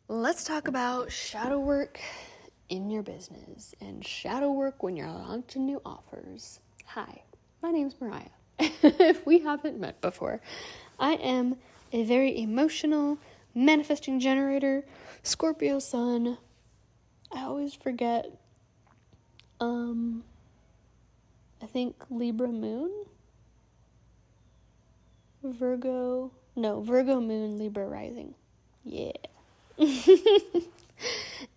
Let's talk about shadow work in your business and shadow work when you're launching new offers. Hi, my name's Mariah. If we haven't met before, I am a very emotional, manifesting generator, Scorpio sun. I always forget, I think Libra moon? Virgo moon, Libra rising. Yeah.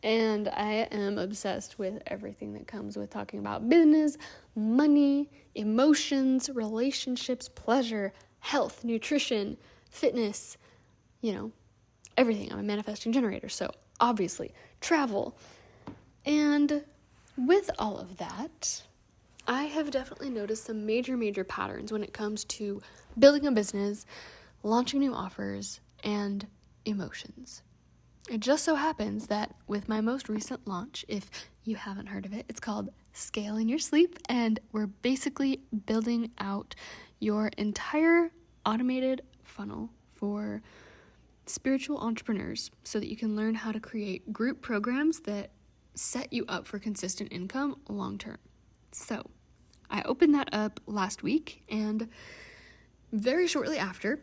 And I am obsessed with everything that comes with talking about business, money, emotions, relationships, pleasure, health, nutrition, fitness, everything. I'm a manifesting generator, so obviously travel. And with all of that, I have definitely noticed some major patterns when it comes to building a business, launching new offers, and emotions. It just so happens that with my most recent launch, if you haven't heard of it, it's called Scale in Your Sleep, and we're basically building out your entire automated funnel for spiritual entrepreneurs so that you can learn how to create group programs that set you up for consistent income long term. So I opened that up last week, and very shortly after,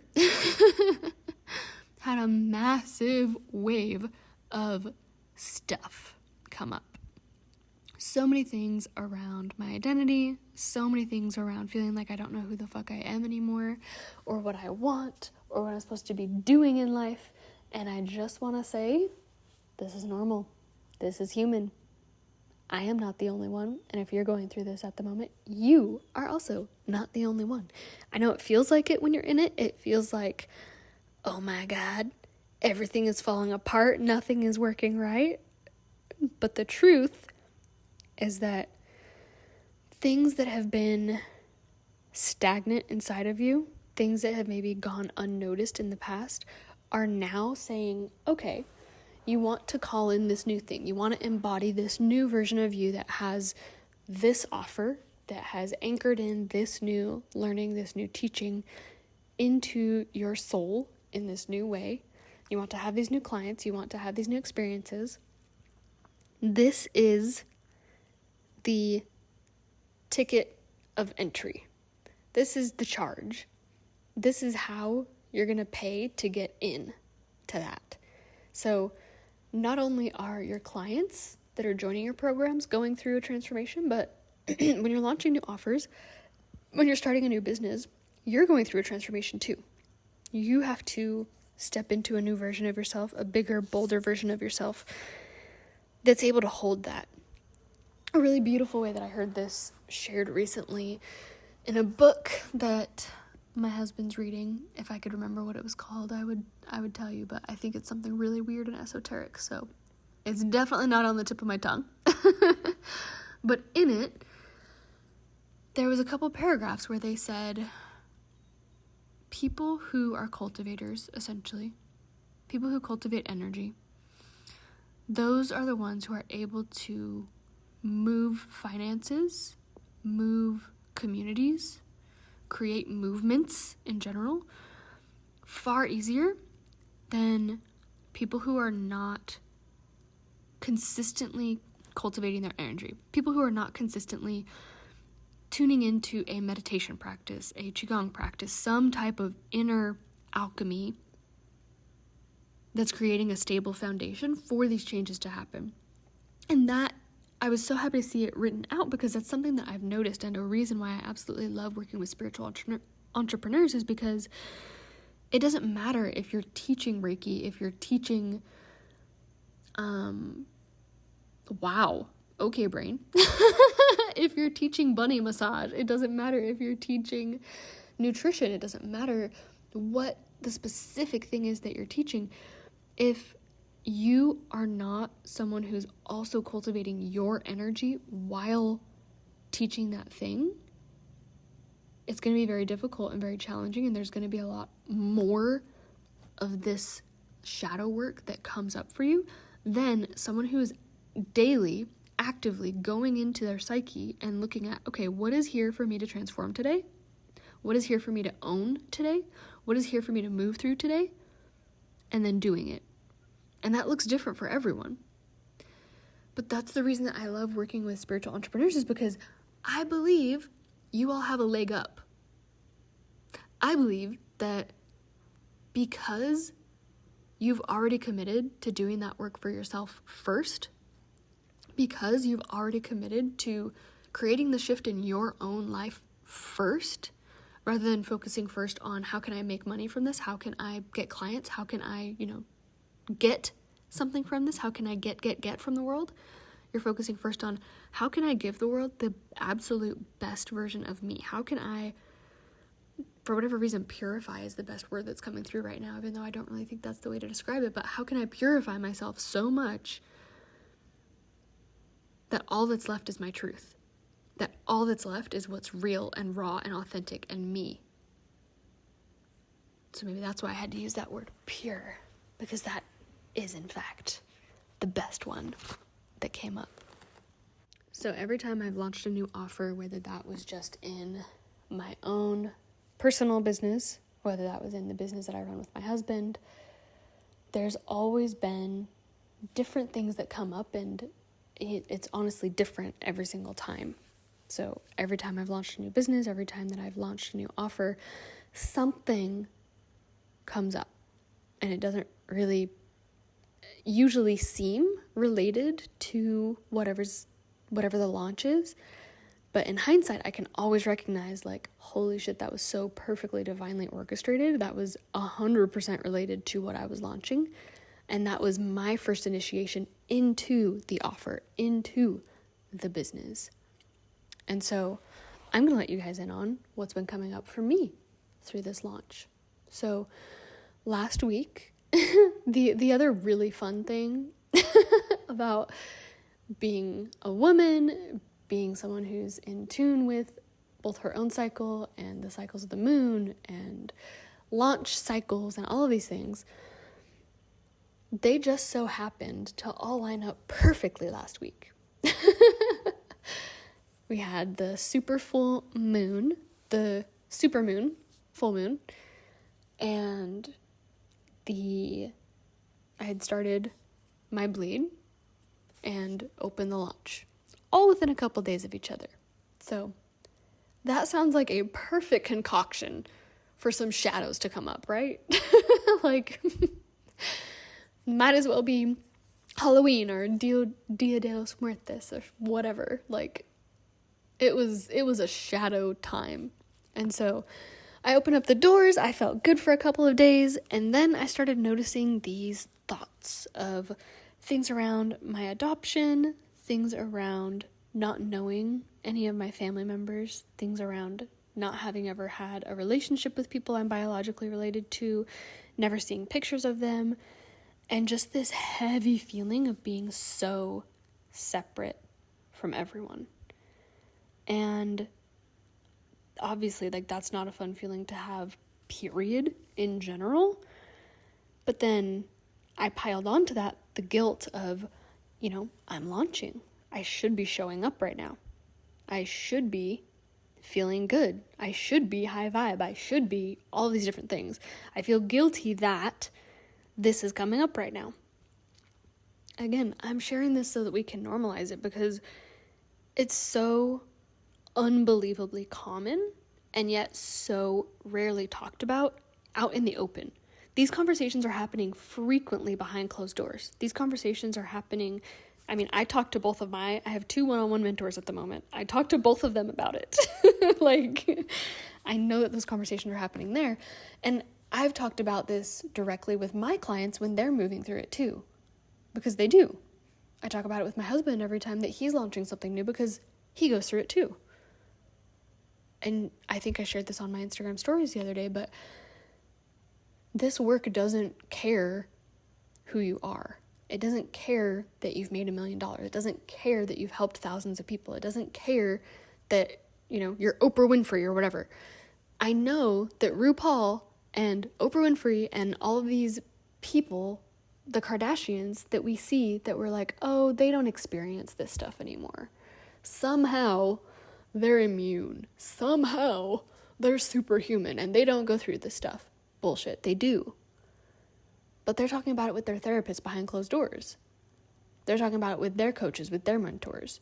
had a massive wave of stuff come up. So many things around my identity, so many things around feeling like I don't know who the fuck I am anymore, or what I want, or what I'm supposed to be doing in life. And I just want to say, this is normal. This is human. I am not the only one, and if you're going through this at the moment, you are also not the only one. I know it feels like it when you're in it. It feels like, oh my God, everything is falling apart, nothing is working right. But the truth is that things that have been stagnant inside of you, things that have maybe gone unnoticed in the past, are now saying, okay, you want to call in this new thing. You want to embody this new version of you that has this offer, that has anchored in this new learning, this new teaching into your soul in this new way. You want to have these new clients. You want to have these new experiences. This is the ticket of entry. This is the charge. This is how you're going to pay to get in to that. So not only are your clients that are joining your programs going through a transformation, but when you're launching new offers, when you're starting a new business, you're going through a transformation too. You have to step into a new version of yourself, a bigger, bolder version of yourself that's able to hold that. A really beautiful way that I heard this shared recently in a book that my husband's reading. If I could remember what it was called, I would tell you, but I think it's something really weird and esoteric, so it's definitely not on the tip of my tongue. But in it, there was a couple paragraphs where they said, people who are cultivators, essentially, people who cultivate energy, those are the ones who are able to move finances, move communities, create movements in general far easier than people who are not consistently cultivating their energy. People who are not consistently tuning into a meditation practice, a qigong practice, some type of inner alchemy that's creating a stable foundation for these changes to happen. And that, I was so happy to see it written out, because that's something that I've noticed, and a reason why I absolutely love working with spiritual entrepreneurs is because it doesn't matter if you're teaching Reiki, if you're teaching, wow, okay brain, if you're teaching bunny massage, it doesn't matter if you're teaching nutrition, it doesn't matter what the specific thing is that you're teaching. If you are not someone who's also cultivating your energy while teaching that thing, it's going to be very difficult and very challenging, and there's going to be a lot more of this shadow work that comes up for you than someone who is daily, actively going into their psyche and looking at, okay, what is here for me to transform today? What is here for me to own today? What is here for me to move through today? And then doing it. And that looks different for everyone. But that's the reason that I love working with spiritual entrepreneurs, is because I believe you all have a leg up. I believe that because you've already committed to doing that work for yourself first, because you've already committed to creating the shift in your own life first, rather than focusing first on how can I make money from this? How can I get clients? How can I, get something from this? How can I get from the world? You're focusing first on how can I give the world the absolute best version of me? How can I, for whatever reason, purify is the best word that's coming through right now, even though I don't really think that's the way to describe it, but how can I purify myself so much that all that's left is my truth? That all that's left is what's real and raw and authentic and me. So maybe that's why I had to use that word pure, because that is, in fact, the best one that came up. So every time I've launched a new offer, whether that was just in my own personal business, whether that was in the business that I run with my husband, there's always been different things that come up, and it's honestly different every single time. So every time I've launched a new business, every time that I've launched a new offer, something comes up, and it doesn't really usually seem related to whatever the launch is. But in hindsight, I can always recognize, like, holy shit, that was so perfectly divinely orchestrated. That was 100% related to what I was launching. And that was my first initiation into the offer, into the business. And so I'm going to let you guys in on what's been coming up for me through this launch. So last week, the other really fun thing about being a woman, being someone who's in tune with both her own cycle and the cycles of the moon and launch cycles and all of these things, they just so happened to all line up perfectly last week. We had the super full moon, the super moon, full moon, and I had started my bleed and opened the launch, all within a couple days of each other. So that sounds like a perfect concoction for some shadows to come up, right? Like, might as well be Halloween or Dia de los Muertos or whatever. Like, it was a shadow time. And so I opened up the doors, I felt good for a couple of days, and then I started noticing these thoughts of things around my adoption, things around not knowing any of my family members, things around not having ever had a relationship with people I'm biologically related to, never seeing pictures of them, and just this heavy feeling of being so separate from everyone. And obviously, like, that's not a fun feeling to have, period, in general. But then I piled onto that the guilt of, I'm launching. I should be showing up right now. I should be feeling good. I should be high vibe. I should be all these different things. I feel guilty that this is coming up right now. Again, I'm sharing this so that we can normalize it, because it's so unbelievably common and yet so rarely talked about out in the open. These conversations are happening frequently behind closed doors. These conversations are happening. I talk to I have 2 one-on-one mentors at the moment. I talk to both of them about it. Like, I know that those conversations are happening there. And I've talked about this directly with my clients when they're moving through it too, because they do. I talk about it with my husband every time that he's launching something new, because he goes through it too. And I think I shared this on my Instagram stories the other day, but this work doesn't care who you are. It doesn't care that you've made $1 million. It doesn't care that you've helped thousands of people. It doesn't care that, you're Oprah Winfrey or whatever. I know that RuPaul and Oprah Winfrey and all of these people, the Kardashians that we see, that we're like, oh, they don't experience this stuff anymore. Somehow they're immune. Somehow they're superhuman and they don't go through this stuff. Bullshit. They do. but they're talking about it with their therapist behind closed doors. They're talking about it with their coaches, with their mentors,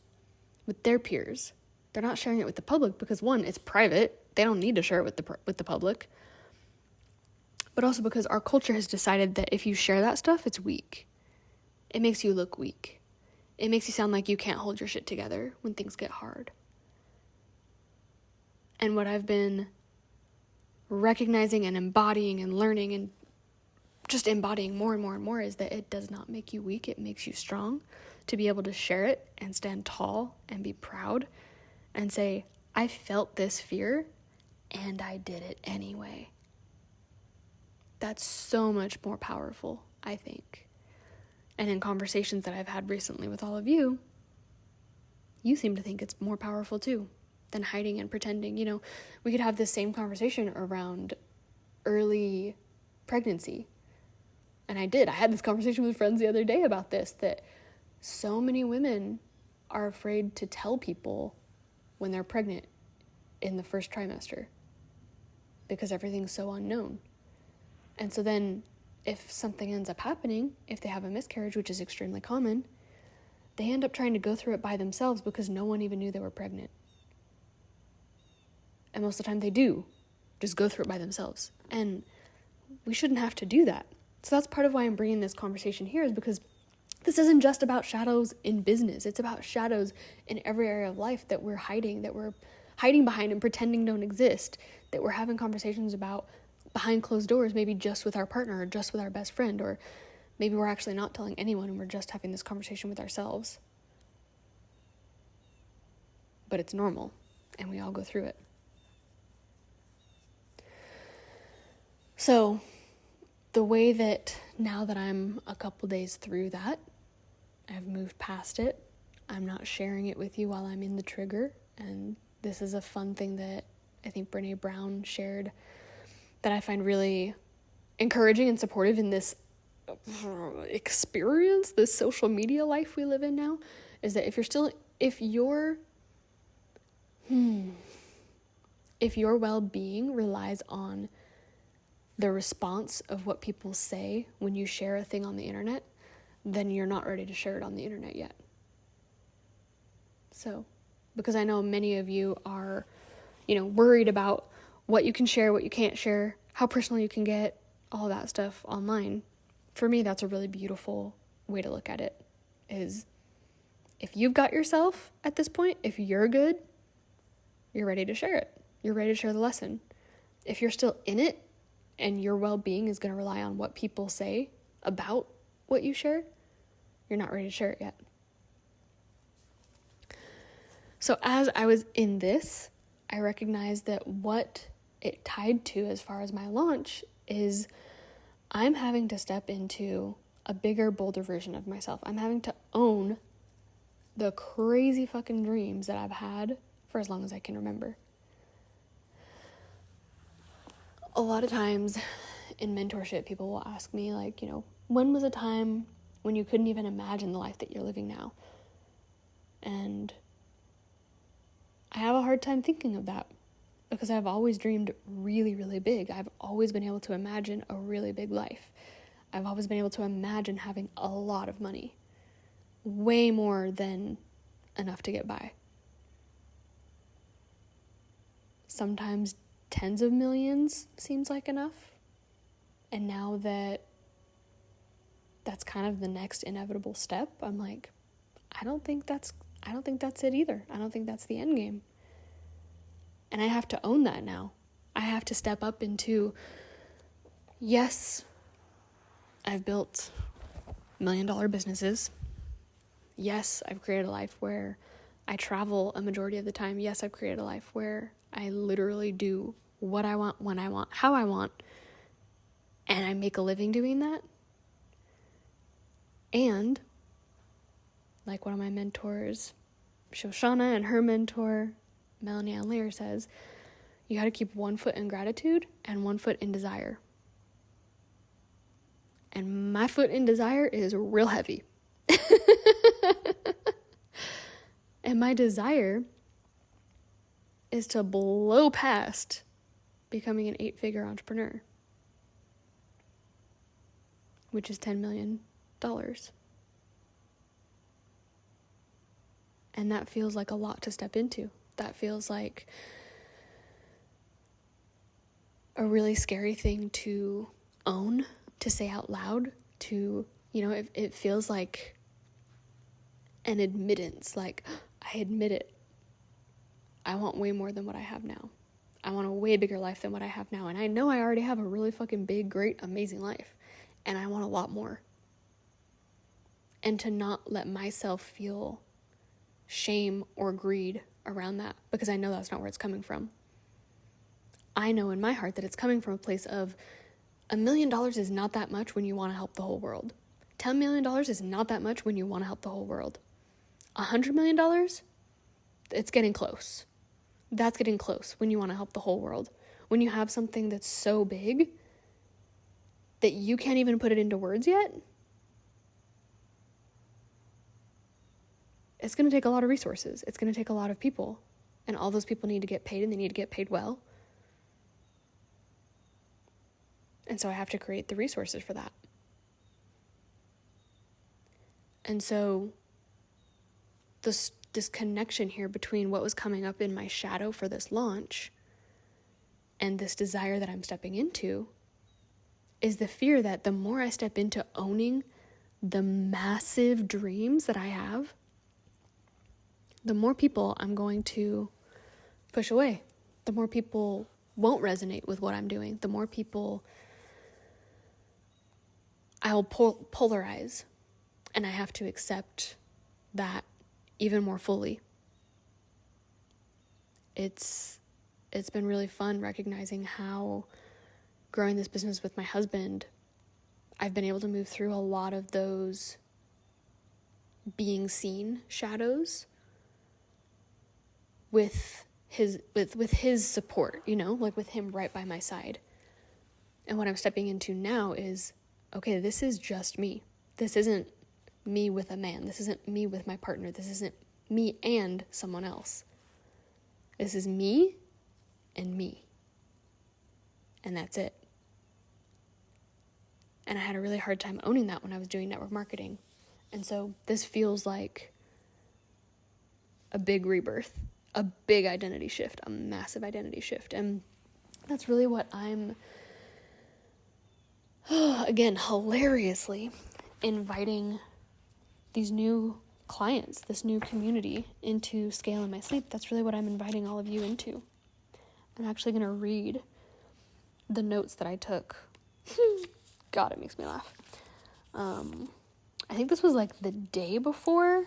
with their peers. They're not sharing it with the public because, one, it's private. They don't need to share it with the public. But also because our culture has decided that if you share that stuff, it's weak. It makes you look weak. It makes you sound like you can't hold your shit together when things get hard. And what I've been recognizing and embodying and learning and just embodying more and more and more is that it does not make you weak. It makes you strong to be able to share it and stand tall and be proud and say, I felt this fear and I did it anyway. That's so much more powerful, I think. And in conversations that I've had recently with all of you, you seem to think it's more powerful too than hiding and pretending. You know, we could have this same conversation around early pregnancy. And I had this conversation with friends the other day about this, that so many women are afraid to tell people when they're pregnant in the first trimester because everything's so unknown. And so then if something ends up happening, if they have a miscarriage, which is extremely common, they end up trying to go through it by themselves because no one even knew they were pregnant. And most of the time they do just go through it by themselves. And we shouldn't have to do that. So that's part of why I'm bringing this conversation here, is because this isn't just about shadows in business. It's about shadows in every area of life that we're hiding behind and pretending don't exist, that we're having conversations about behind closed doors, maybe just with our partner or just with our best friend, or maybe we're actually not telling anyone and we're just having this conversation with ourselves. But it's normal, and we all go through it. So the way that now that I'm a couple days through that, I've moved past it. I'm not sharing it with you while I'm in the trigger. And this is a fun thing that I think Brene Brown shared that I find really encouraging and supportive in this experience, this social media life we live in now, is that if your well-being relies on the response of what people say when you share a thing on the internet, then you're not ready to share it on the internet yet. So, because I know many of you are, worried about what you can share, what you can't share, how personal you can get, all that stuff online. For me, that's a really beautiful way to look at it, is if you've got yourself at this point, if you're good, you're ready to share it. You're ready to share the lesson. If you're still in it and your well-being is going to rely on what people say about what you share, you're not ready to share it yet. So as I was in this, I recognized that what it tied to as far as my launch is I'm having to step into a bigger, bolder version of myself. I'm having to own the crazy fucking dreams that I've had for as long as I can remember. A lot of times in mentorship, people will ask me, when was a time when you couldn't even imagine the life that you're living now? And I have a hard time thinking of that because I've always dreamed really, really big. I've always been able to imagine a really big life. I've always been able to imagine having a lot of money, way more than enough to get by. Sometimes tens of millions seems like enough. And now that that's kind of the next inevitable step, I'm like, I don't think that's it either. I don't think that's the end game. And I have to own that now. I have to step up into, yes, I've built $1 million businesses. Yes, I've created a life where I travel a majority of the time. Yes, I've created a life where I literally do what I want, when I want, how I want, and I make a living doing that. And like one of my mentors, Shoshana, and her mentor, Melanie Ann Lear, says, you got to keep one foot in gratitude and one foot in desire. And my foot in desire is real heavy. And my desire is to blow past becoming an 8-figure entrepreneur. which is $10 million. And that feels like a lot to step into. That feels like a really scary thing to own, to say out loud, to, it feels like an admittance, like, I admit it. I want way more than what I have now. I want a way bigger life than what I have now. And I know I already have a really fucking big, great, amazing life. And I want a lot more. And to not let myself feel shame or greed around that, because I know that's not where it's coming from. I know in my heart that it's coming from a place of $1 million is not that much when you want to help the whole world. $10 million is not that much when you want to help the whole world. $100 million, it's getting close. That's getting close when you want to help the whole world. When you have something that's so big that you can't even put it into words yet, it's going to take a lot of resources. It's going to take a lot of people. And all those people need to get paid, and they need to get paid well. And so I have to create the resources for that. And so this connection here between what was coming up in my shadow for this launch and this desire that I'm stepping into is the fear that the more I step into owning the massive dreams that I have, the more people I'm going to push away. The more people won't resonate with what I'm doing. The more people I will polarize. And I have to accept that even more fully. It's been really fun recognizing how growing this business with my husband, I've been able to move through a lot of those being seen shadows with his support, like with him right by my side. And what I'm stepping into now is, okay, this is just me. This isn't me with a man. This isn't me with my partner. This isn't me and someone else. This is me and me. And that's it. And I had a really hard time owning that when I was doing network marketing. And so this feels like a big rebirth, a big identity shift, a massive identity shift. And that's really what I'm, again, hilariously inviting these new clients, this new community into Scale in My Sleep. That's really what I'm inviting all of you into. I'm actually going to read the notes that I took. God, it makes me laugh. I think this was like the day before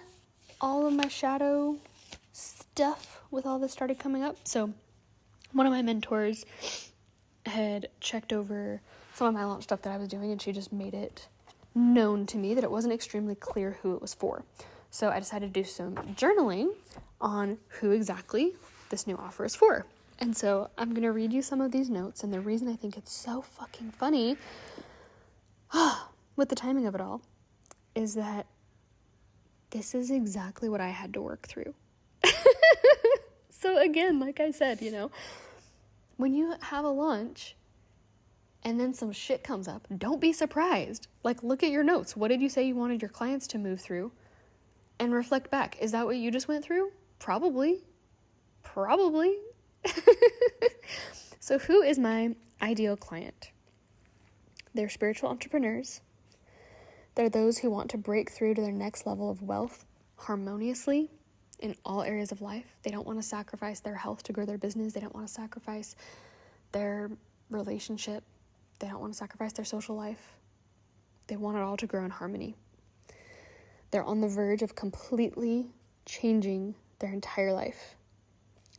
all of my shadow stuff with all this started coming up. So one of my mentors had checked over some of my launch stuff that I was doing, and she just made it known to me that it wasn't extremely clear who it was for. So I decided to do some journaling on who exactly this new offer is for. And so I'm going to read you some of these notes, and the reason I think it's so fucking funny with the timing of it all is that this is exactly what I had to work through. So again, like I said, when you have a launch and then some shit comes up, don't be surprised. Like, look at your notes. What did you say you wanted your clients to move through? And reflect back. Is that what you just went through? Probably. So who is my ideal client? They're spiritual entrepreneurs. They're those who want to break through to their next level of wealth harmoniously in all areas of life. They don't want to sacrifice their health to grow their business. They don't want to sacrifice their relationship. They don't want to sacrifice their social life. They want it all to grow in harmony. They're on the verge of completely changing their entire life.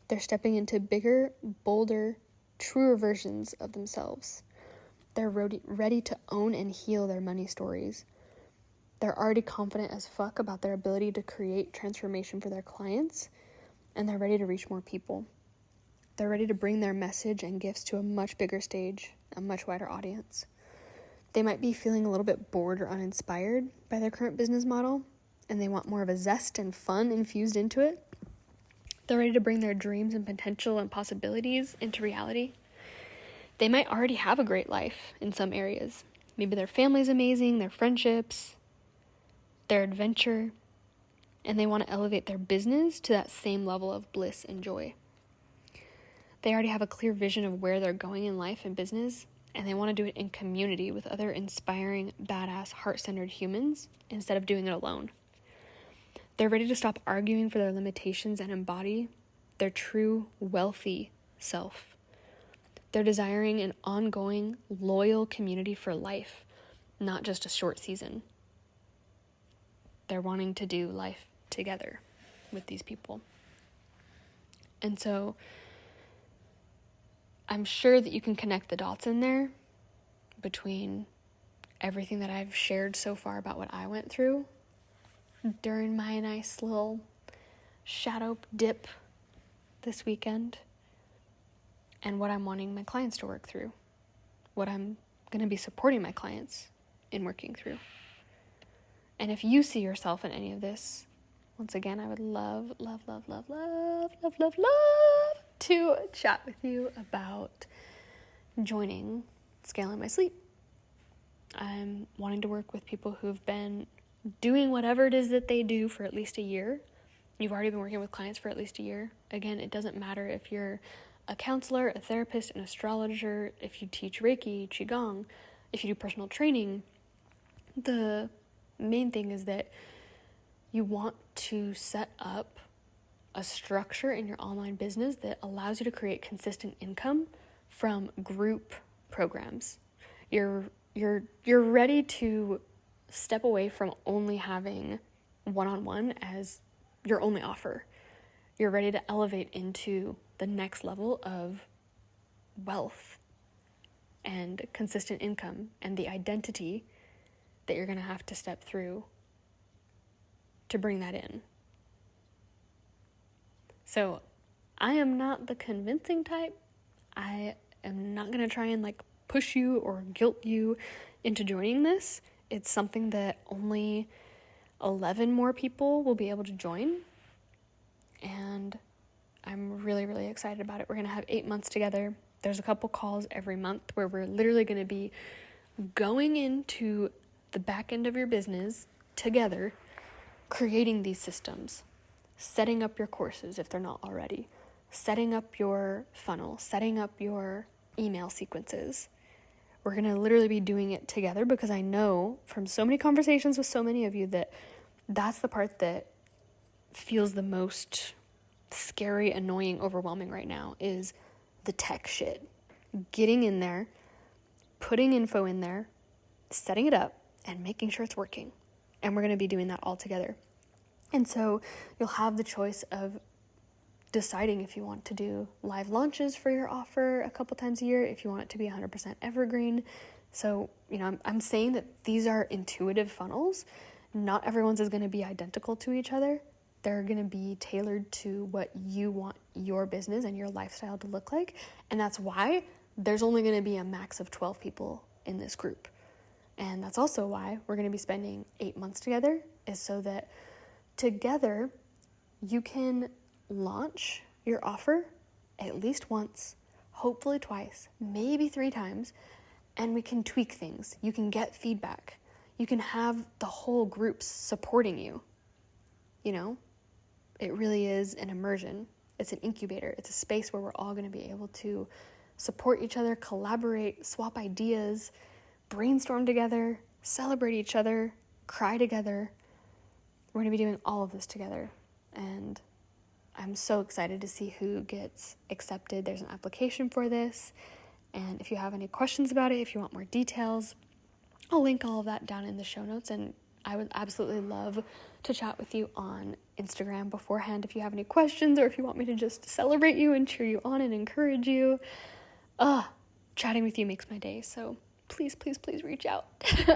They're stepping into bigger, bolder, truer versions of themselves. They're ready to own and heal their money stories. They're already confident as fuck about their ability to create transformation for their clients, and they're ready to reach more people. They're ready to bring their message and gifts to a much bigger stage, a much wider audience. They might be feeling a little bit bored or uninspired by their current business model, and they want more of a zest and fun infused into it. They're ready to bring their dreams and potential and possibilities into reality. They might already have a great life in some areas. Maybe their family's amazing, their friendships, their adventure, and they want to elevate their business to that same level of bliss and joy. They already have a clear vision of where they're going in life and business, and they want to do it in community with other inspiring, badass, heart-centered humans instead of doing it alone. They're ready to stop arguing for their limitations and embody their true, wealthy self. They're desiring an ongoing, loyal community for life, not just a short season. They're wanting to do life together with these people. And so I'm sure that you can connect the dots in there between everything that I've shared so far about what I went through during my nice little shadow dip this weekend, and what I'm wanting my clients to work through, what I'm going to be supporting my clients in working through. And if you see yourself in any of this, once again, I would love to chat with you about joining Scaling My Sleep. I'm wanting to work with people who've been doing whatever it is that they do for at least a year. You've already been working with clients for at least a year. Again, it doesn't matter if you're a counselor, a therapist, an astrologer, if you teach Reiki, Qigong, if you do personal training. The main thing is that you want to set up a structure in your online business that allows you to create consistent income from group programs. You're ready to step away from only having one-on-one as your only offer. You're ready to elevate into the next level of wealth and consistent income and the identity that you're going to have to step through to bring that in. So I am not the convincing type. I am not going to try and push you or guilt you into joining this. It's something that only 11 more people will be able to join. And I'm really, really excited about it. We're going to have 8 months together. There's a couple calls every month where we're literally going to be going into the back end of your business together, creating these systems, setting up your courses if they're not already, setting up your funnel, setting up your email sequences. We're going to literally be doing it together because I know from so many conversations with so many of you that that's the part that feels the most scary, annoying, overwhelming right now is the tech shit. Getting in there, putting info in there, setting it up, and making sure it's working. And we're going to be doing that all together. And so you'll have the choice of deciding if you want to do live launches for your offer a couple times a year, if you want it to be 100% evergreen. So, I'm saying that these are intuitive funnels. Not everyone's is going to be identical to each other. They're going to be tailored to what you want your business and your lifestyle to look like. And that's why there's only going to be a max of 12 people in this group. And that's also why we're going to be spending 8 months together, is so that together you can launch your offer at least once, hopefully twice, maybe 3 times, and we can tweak things. You can get feedback. You can have the whole group supporting you. It really is an immersion. It's an incubator. It's a space where we're all going to be able to support each other, collaborate, swap ideas, brainstorm together, celebrate each other, cry together. We're going to be doing all of this together. And I'm so excited to see who gets accepted. There's an application for this. And if you have any questions about it, if you want more details, I'll link all of that down in the show notes. And I would absolutely love to chat with you on Instagram beforehand if you have any questions, or if you want me to just celebrate you and cheer you on and encourage you. Chatting with you makes my day. So please, please, please reach out.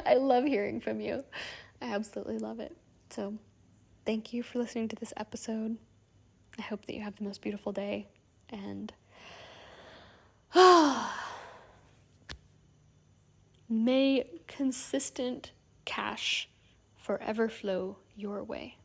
I love hearing from you. I absolutely love it. So thank you for listening to this episode. I hope that you have the most beautiful day, and may consistent cash forever flow your way.